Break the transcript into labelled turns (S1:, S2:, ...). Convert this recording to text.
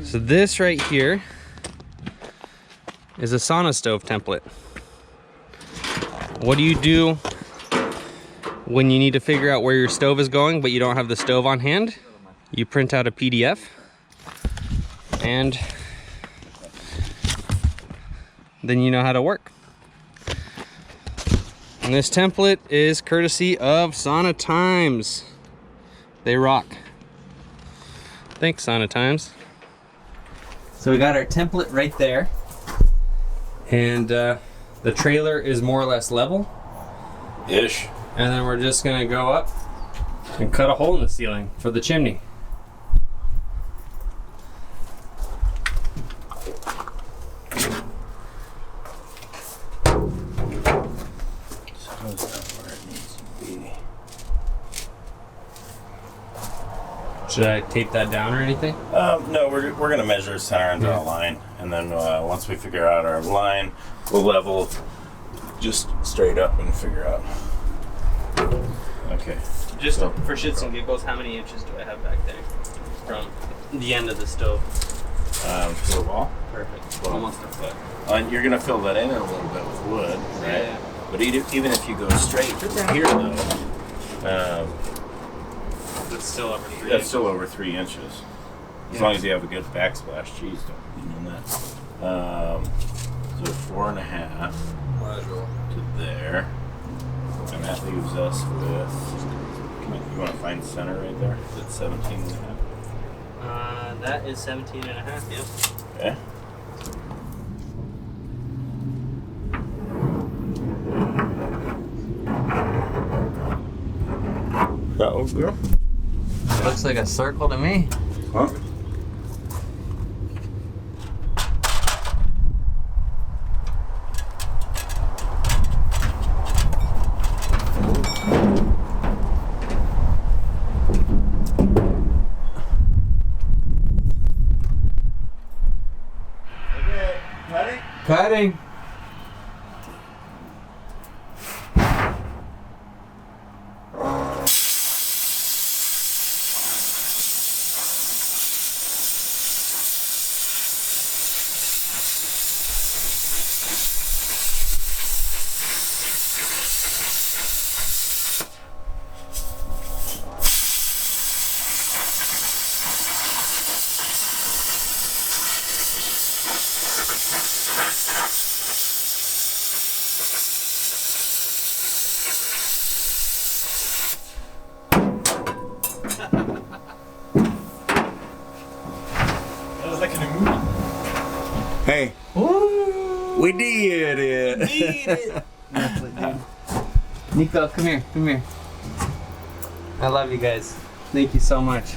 S1: So this right here is a sauna stove template. What do you do when you need to figure out where your stove is going, but you don't have the stove on hand? You print out a PDF, and then you know how to work. And this template is courtesy of Sauna Times. They rock. Thanks, Sauna Times. So we got our template right there, and the trailer is more or less level.
S2: Ish.
S1: And then we're just gonna go up and cut a hole in the ceiling for the chimney. Should I tape that down or anything?
S2: No, we're gonna measure center and draw a line, and then once we figure out our line, we'll level just straight up and figure out. Okay.
S1: Just for shits and giggles, how many inches do I have back there from the end of the stove?
S2: To the wall.
S1: Perfect.
S2: Well,
S1: Almost a foot.
S2: And you're gonna fill that in a little bit with wood, right?
S1: Yeah.
S2: But even if you go straight here, though.
S1: It's still over 3
S2: That's
S1: inches.
S2: still over 3 inches. As long as you have a good backsplash. Jeez, don't you know that? So 4.5 to there. And that leaves us with, you want to find center right there? Is it 17.5?
S1: That is 17.5, yep.
S2: Okay. That looks good.
S1: It looks like a circle to me.
S2: Huh? Okay, cutting?
S1: Cutting.
S2: Hey.
S1: Ooh.
S2: We did it.
S1: Did it. Nico, come here, come here. I love you guys. Thank you so much.